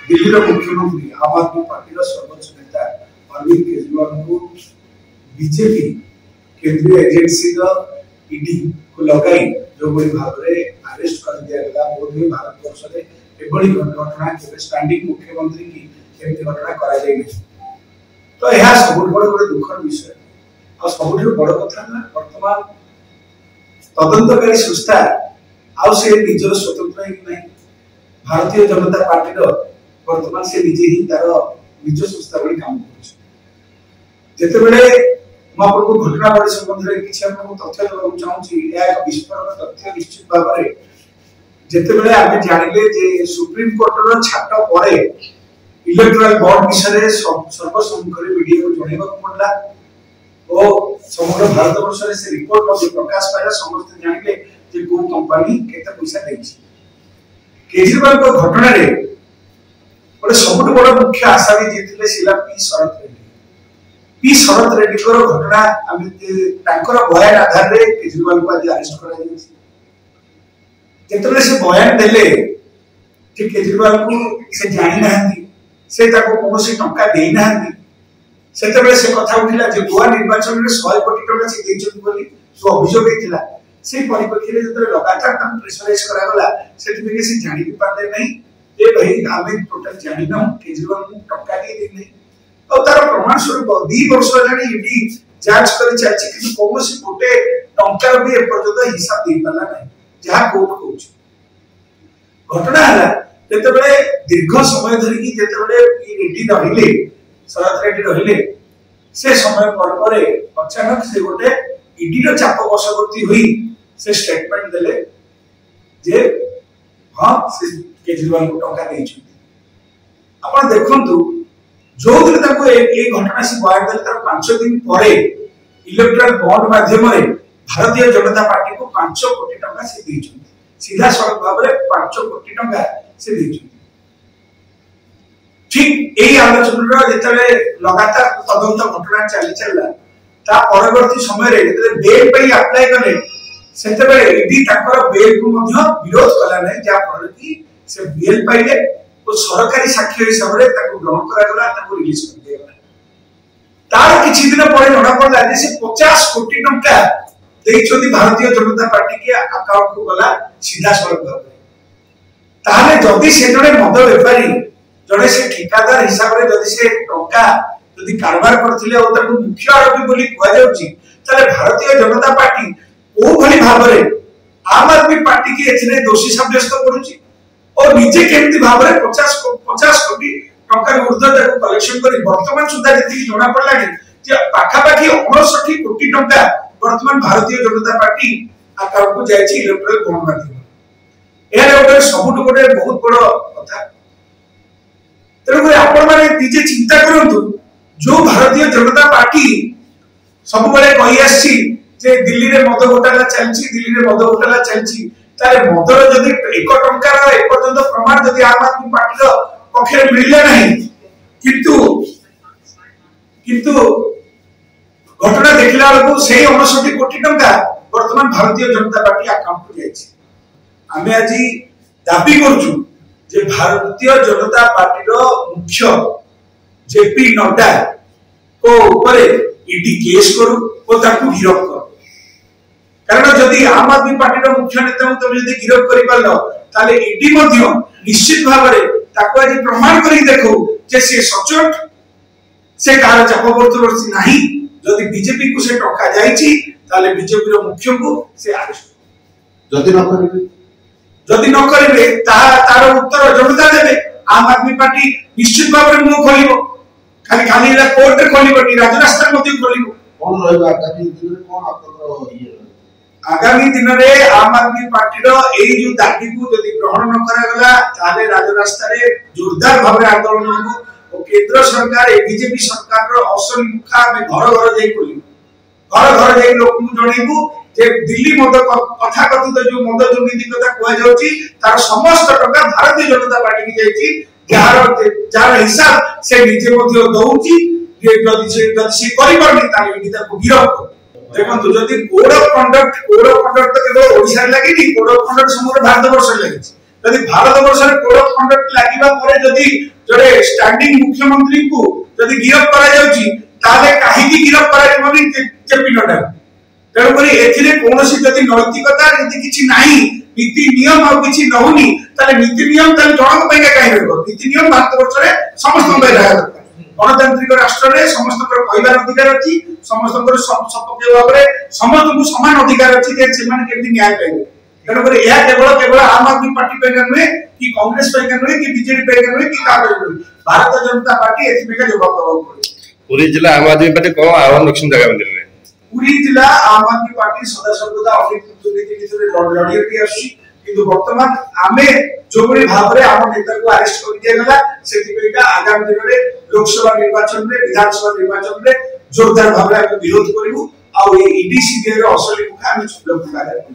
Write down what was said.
दिल्ली मुख्यमंत्री आम आदमी पार्टी सर्वोच्च नेता अरविंद केजरीवाल को बीजेपी केंद्रीय एजेंसी ईडी को लगाई जो बड़ी भाव में अरेस्ट कर दिया गया बहुत ही भारत वर्ष में एभली घटना केवल स्टैंडिंग मुख्यमंत्री की एमती घटना करा जाय नहीं। तो यह सब बड़ दुखर विषय और सब बड़ कथा वर्तमान तदंतकारी संस्था आउ से निजर स्वतंत्र नहीं भारतीय जनता पार्टी वर्तमान से निजे ही तार निज संस्था भाई काम करते आपको घटना बड़ी संबंध में किसी तथ्य देवाक चाहूँगी एक विस्फोरक तथ्य निश्चित भाव में जिते आम जानिले जे सुप्रीम कोर्टर छाट पर इलेक्टोरल बॉन्ड विषय सर्वसम्मुख मीडिया को जनवा पड़ा और समग्र भारत वर्ष से रिपोर्ट प्रकाश पाइला समस्त जानिले जे को कंपनी केते पैसा देछि। केजरीवाल को घटना रे बड़े सबुठ बड़ मुख्य आसामी जीतले सिला पी शरद रेड्डी को घटना बयान आधार रे केजरीवाल को आज अरेस्ट करा जायछि। जेतले से बयान देले कि केजरीवाल को से जानि नाहंती से ताको कोनोसी टंका देई नाहंती सेतबे से कथा उठिला जे गोवा निर्वाचन में 100 कोटी टका से देइछन बोली जो अभियोग हेतिला से परिप्रेक्षी रे जतरे लगातार तम प्रेशराइज करा गला सेति से जानि भी पाते नहीं ए भाई आमे टोटल जानि न केजरीवाल को टंका दे नहीं और तार प्रमाण स्वरूप 2 वर्ष हेलानी ईडी जांच करि चाची कि कोनोसी गोटे टंका भी एपर्यंत हिसाब दे पाला नहीं जहा कोर्ट कहूछ। घटना हला जेतबे दीर्घ समय धरि जेतबे ईडी रहिले शरद रेड्डी रहिले से समय पर अचानक से गोटे ईडी रो चाप वशवर्ती हुई से स्टेटमेंट देले जे हां से केजरीवाल को टंका देछि। आपण देखंतु जो दिन ताको एक घटना से बयान देले तार 5 दिन परे इलेक्टोरल बॉन्ड माध्यम रे भारतीय जनता पार्टी को 5 कोटी टका से देछि सीधा सड़क भाव में 5 कोटी टका से देछि। ठीक यही आलोचना जिते लगातार तदंत घटना चली चलला ता परवर्ती समय रे जिते बेल पे अप्लाई कले सेते बेले ईडी ताकर बेल को मध्य विरोध कला नै जा पर कि से बेल पाइले तो सरकारी साक्ष्य हिसाब रे ताको ग्रहण करा गला ताको रिलीज कर दिया गला। तार किछि दिन परे जणा पड़ला जे से 50 कोटी टका देइछोती भारतीय जनता पार्टी के अकाउंट को गला सीधा सड़क भाव ताले जदी से जणे मद व्यापारी जड़े से ठेकादार हिसाब रे जदी से टंका जदी कारबार करथिले ओ ताको मुख्य आरोपी बोली कुआ जाउची ताले भारतीय जनता पार्टी ओ भली भाव रे आम आदमी पार्टी के एथिने दोषी साब्यस्त करूची और निजे केमती भाव रे 50 कोटी टंका ऊर्ध्व ताको कलेक्शन करी वर्तमान सुधा जति जणा पड़लानी जे पाखा पाखी 59 कोटी टंका वर्तमान भारतीय जनता पार्टी अकाउंट को जायछि इलेक्टोरल बॉन्ड माध्यम एरे ओटे सबुट गोटे बहुत बड़ कथा। तेणुक आपण मैंने निजे चिंता करंतु जो भारतीय जनता पार्टी सब बेले कहि आसी जे दिल्ली रे मद घोटाला चलछि दिल्ली रे मद घोटाला चलछि तारे मदर जदी 1 टंका रे पर्यंत प्रमाण जदी आम आदमी पार्टी रो पक्षे मिलले नहीं किंतु घटना देखला बेलू से 59 कोटी टंका वर्तमान भारतीय जनता पार्टी अकाउंट को जायछि। आमे आज दाबी करछु जे भारतीय जनता पार्टी रो मुख्य जेपी नड्डा को ऊपर ईडी केस करू और ताकू गिरफ्त कर कारण जदि आम आदमी पार्टी रो मुख्य नेता तुम जदि गिरफ्त करि पालो ताले ईडी मध्य निश्चित भाव रे ताकू आज प्रमाण करि देखो जे से सचोट से कार चापवर्ती नाही जदि बीजेपी को से टका जाईची ताले बीजेपी रो मुख्य को से अरेस्ट जदि न करिवे तार उत्तर जनता देबे आम आदमी पार्टी निश्चित भाव में मुंह खोलिबो खाली खाली कोर्ट रे खोलिबो नी राजरास्ता मध्ये खोलिबो कोन रहबा आगामी दिन रे कोन आपन आगामी दिन रे आम आदमी पार्टी रो एई जो दाबी को जदि ग्रहण न करा गला ताले राजरास्ता रे जोरदार भाव में आंदोलन होबो और केंद्र सरकार बीजेपी सरकार रो असली मुखा में घर घर जाई खोलिबो घर घर जाई लोक को जणैबो जे दिल्ली मद कथा कथित जो मद दुर्नीति कथा कुआ जाउची तार समस्त टका भारतीय जनता पार्टी की जाईची जार हिसाब से निजे मध्ये दउची जे जदि से करि परनी ताले नीता को गिरफ्त देखंतु जदि कोड ऑफ कंडक्ट तो केवल ओडिसा लागि नी कोड ऑफ कंडक्ट समग्र भारत वर्ष लागि यदि भारत वर्ष में कोड ऑफ कंडक्ट लागिबा परे यदि जोडे स्टैंडिंग मुख्यमंत्री को यदि गिरफ्त करा जाउची ताले काहे की गिरफ्त करा जबनी जेपी नड्डा तेणु करी एथिरे कोनोसी यदि नैतिकता यदि किछि नाही नीति नियम और किछि नहुनी ताले नीति नियम ताले जनक पैका काहे रहबो नीति नियम भारत वर्ष रे समस्त पय रहा गणतांत्रिक राष्ट्र रे समस्त कहबार अधिकार अछि समस्त सपक्ष भाव रे समस्त को समान अधिकार अछि जे से माने केमि न्याय पाइबे तेणु करी यह केवल आम आदमी पार्टी पैका नुहे कि कांग्रेस पैका नुहे कि बीजेडी पैका नुहे कि का पैका नुहे भारतीय जनता पार्टी एथि पैका जवाब दबाव पड़े पुरी जिला आम आदमी पार्टी को आह्वान रखछन जगह मंदिर रे पुरी जिला आम आदमी पार्टी सदा सर्वदा अनेक दुर्नीति विषय लड़ियटी आसी किंतु वर्तमान आमे जोबरी भाव रे आम नेता को अरेस्ट कर दिया गला सेति पैका आगामी दिन रे लोकसभा निर्वाचन रे विधानसभा निर्वाचन रे जोरदार भाव रे विरोध करिवु आ ईडी सीबीआई रे असली मुखा हम चुप